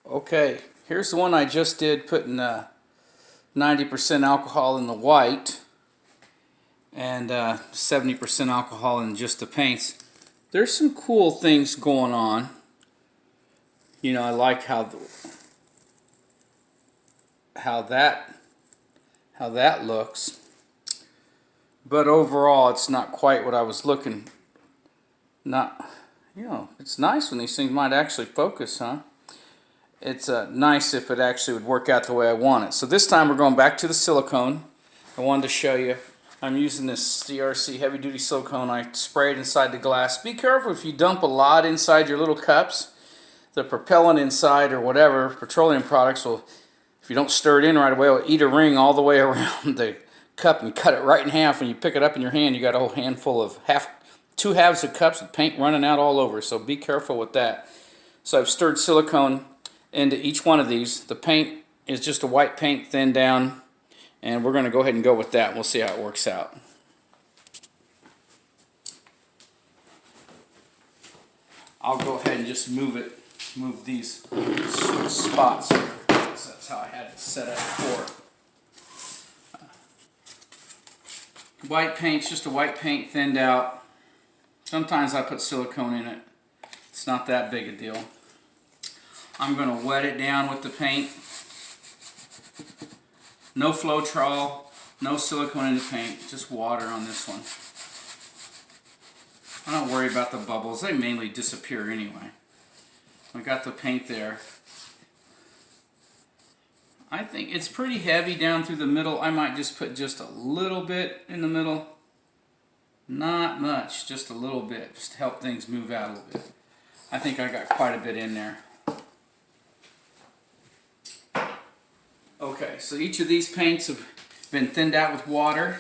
Okay, here's the one I just did, putting 90% alcohol in the white and 70% alcohol in just the paints. There's some cool things going on. You know, I like how that looks, but overall, it's not quite what I was looking. Not, it's nice when these things might actually focus, huh? It's nice if it actually would work out the way I want it. So this time we're going back to the silicone. I wanted to show you. I'm using this CRC heavy duty silicone. I spray it inside the glass. Be careful if you dump a lot inside your little cups. The propellant inside or whatever, petroleum products will, if you don't stir it in right away, will eat a ring all the way around the cup and cut it right in half. When you pick it up in your hand, you got a whole handful of two halves of cups with paint running out all over. So be careful with that. So I've stirred silicone into each one of these. The paint is just a white paint thinned down, and we're going to go ahead and go with that. We'll see how it works out. I'll go ahead and just move these spots here. That's how I had it set up before. White paint's just a white paint thinned out. Sometimes I put silicone in it. It's not that big a deal. I'm going to wet it down with the paint. No Floetrol, no silicone in the paint, just water on this one. I don't worry about the bubbles, they mainly disappear anyway. I got the paint there. I think it's pretty heavy down through the middle. I might just put just a little bit in the middle. Not much, just a little bit, just to help things move out a little bit. I think I got quite a bit in there. Okay, so each of these paints have been thinned out with water,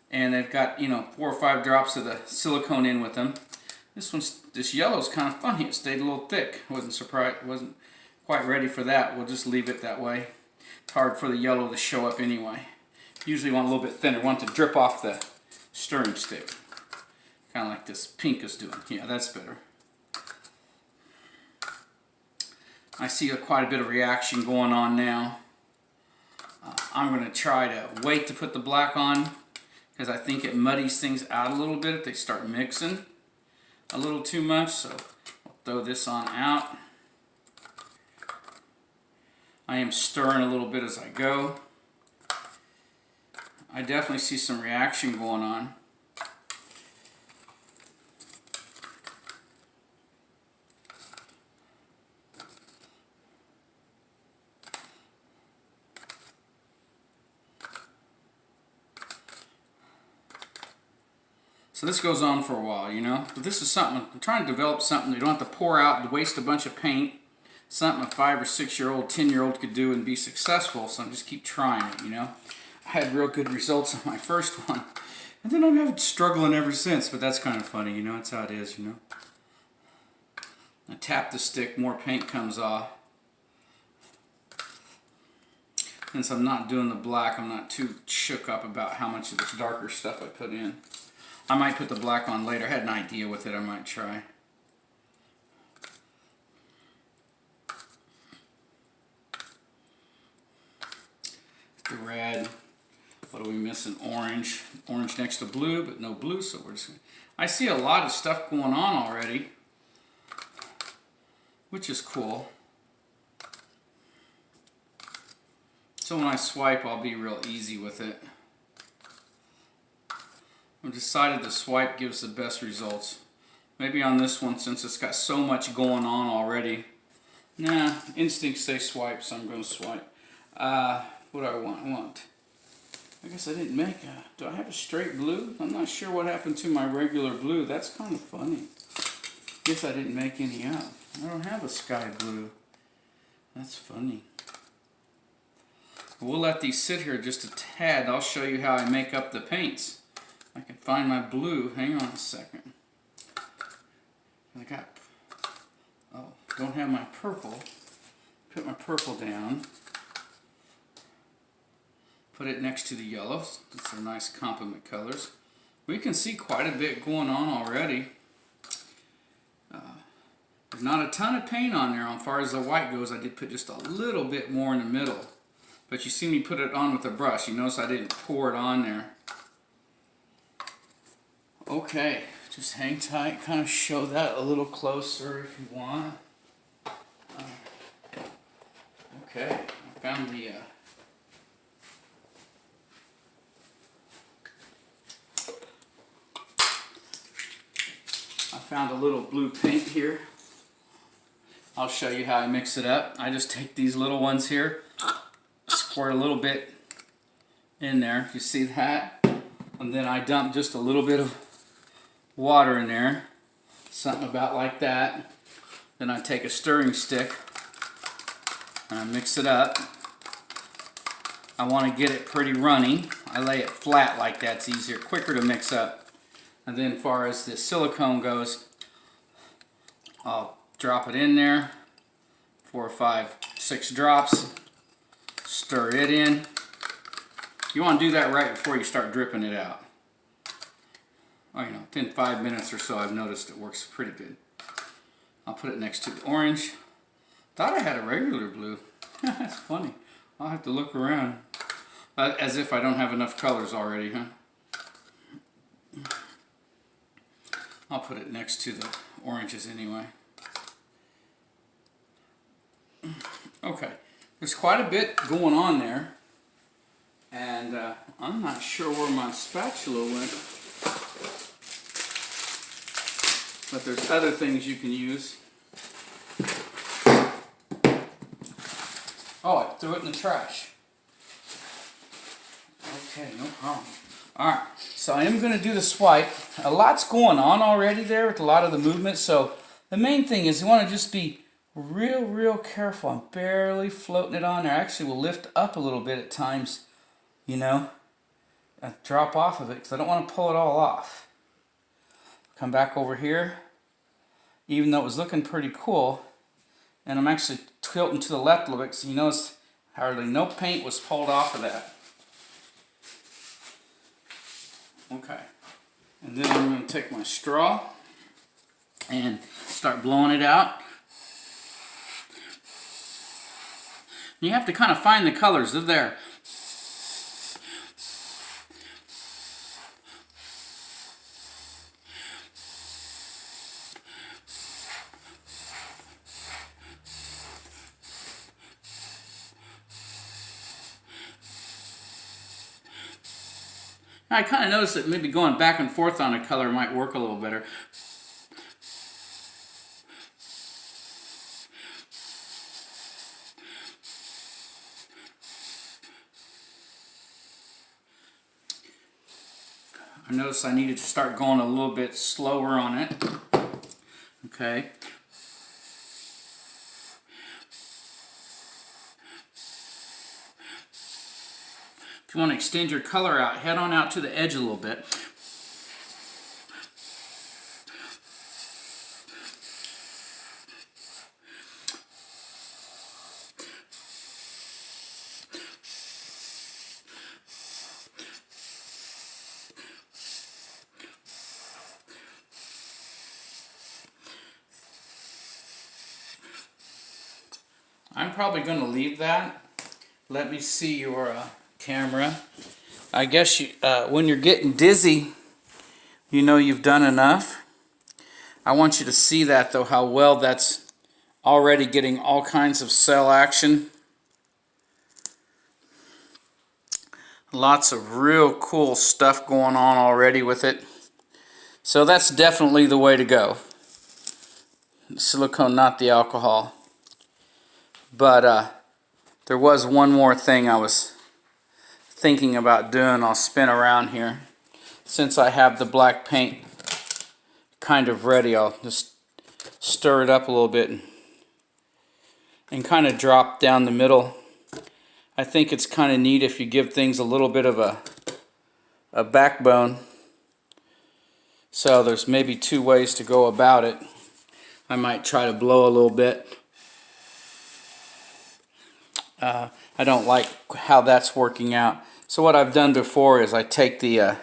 and they've got, 4 or 5 drops of the silicone in with them. This yellow's kind of funny. It stayed a little thick. Wasn't quite ready for that. We'll just leave it that way. It's hard for the yellow to show up anyway. Usually want a little bit thinner. Want it to drip off the stirring stick, kind of like this pink is doing. Yeah, that's better. I see quite a bit of reaction going on now. I'm going to try to wait to put the black on, because I think it muddies things out a little bit if they start mixing a little too much. So I'll throw this on out. I am stirring a little bit as I go. I definitely see some reaction going on. So this goes on for a while, But this is something, I'm trying to develop something you don't have to pour out and waste a bunch of paint. Something a 5 or 6 year old, 10-year-old could do and be successful. So I'm just keep trying it, I had real good results on my first one. And then I'm having struggling ever since, but that's kind of funny, That's how it is, I tap the stick, more paint comes off. Since I'm not doing the black, I'm not too shook up about how much of this darker stuff I put in. I might put the black on later. I had an idea with it I might try. The red. What are we missing? Orange. Orange next to blue, but no blue, so we're just... I see a lot of stuff going on already, which is cool. So when I swipe, I'll be real easy with it. I've decided the swipe gives the best results. Maybe on this one, since it's got so much going on already. Nah, instincts say swipe, so I'm going to swipe. What do I want? I guess I didn't make do I have a straight blue? I'm not sure what happened to my regular blue. That's kind of funny. Guess I didn't make any up. I don't have a sky blue. That's funny. We'll let these sit here just a tad. I'll show you how I make up the paints. I can find my blue. Hang on a second. Don't have my purple. Put my purple down. Put it next to the yellows. These are nice complement colors. We can see quite a bit going on already. There's not a ton of paint on there. As far as the white goes, I did put just a little bit more in the middle. But you see me put it on with a brush. You notice I didn't pour it on there. Okay, just hang tight. Kind of show that a little closer if you want. Okay, I found the a little blue paint here. I'll show you how I mix it up. I just take these little ones here, squirt a little bit in there. You see that? And then I dump just a little bit of water in there, something about like that. Then I take a stirring stick and I mix it up. I want to get it pretty runny. I lay it flat like that. It's easier, quicker to mix up. And then as far as the silicone goes, I'll drop it in there, 4, 5, 6 drops, stir it in. You want to do that right before you start dripping it out. Oh, you know, within 5 minutes or so, I've noticed it works pretty good. I'll put it next to the orange. Thought I had a regular blue. That's funny. I'll have to look around. As if I don't have enough colors already, huh? I'll put it next to the oranges anyway. Okay, there's quite a bit going on there, and I'm not sure where my spatula went, but there's other things you can use. Oh, I threw it in the trash. Okay, no problem. Alright, so I am going to do the swipe. A lot's going on already there with a lot of the movement, so the main thing is you want to just be real careful. I'm barely floating it on there. I actually will lift up a little bit at times, you know, and drop off of it because I don't want to pull it all off. Come back over here, even though it was looking pretty cool, and I'm actually tilting to the left a little bit because you notice hardly no paint was pulled off of that. Okay, and then I'm going to take my straw and start blowing it out. You have to kind of find the colors. They're there. I kind of noticed that maybe going back and forth on a color might work a little better. I noticed I needed to start going a little bit slower on it. Okay. If you want to extend your color out, head on out to the edge a little bit. I'm probably going to leave that. Let me see your camera. I guess you, when you're getting dizzy, you know you've done enough. I want you to see that though, how well that's already getting all kinds of cell action. Lots of real cool stuff going on already with it. So that's definitely the way to go. Silicone, not the alcohol. But there was one more thing I was thinking about doing. I'll spin around here. Since I have the black paint kind of ready, I'll just stir it up a little bit and kind of drop down the middle. I think it's kind of neat if you give things a little bit of a backbone. So there's maybe 2 ways to go about it. I might try to blow a little bit. I don't like how that's working out. So what I've done before is I take the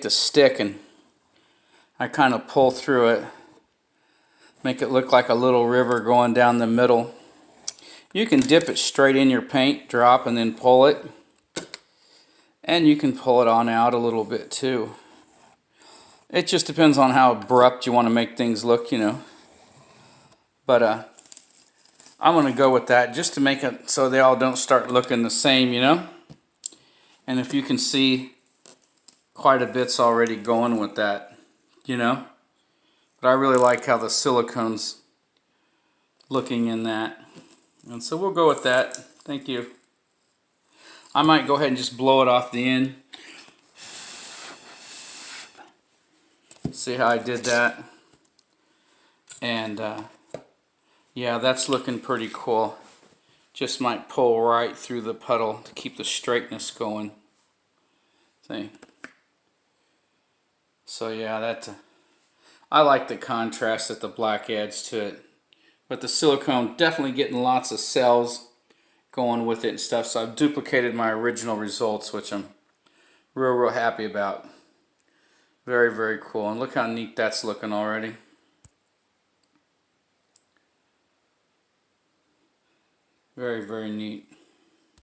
stick and I kind of pull through it. Make it look like a little river going down the middle. You can dip it straight in your paint, drop, and then pull it. And you can pull it on out a little bit too. It just depends on how abrupt you want to make things look, you know. But I'm going to go with that just to make it so they all don't start looking the same, you know. And if you can see, quite a bit's already going with that, you know. But I really like how the silicone's looking in that. And so we'll go with that. Thank you. I might go ahead and just blow it off the end. See how I did that? And yeah, that's looking pretty cool. Just might pull right through the puddle to keep the straightness going. See? So yeah, that I like the contrast that the black adds to it. But the silicone definitely getting lots of cells going with it and stuff. So I've duplicated my original results, which I'm real happy about. Very, very cool. And look how neat that's looking already. Very, very neat.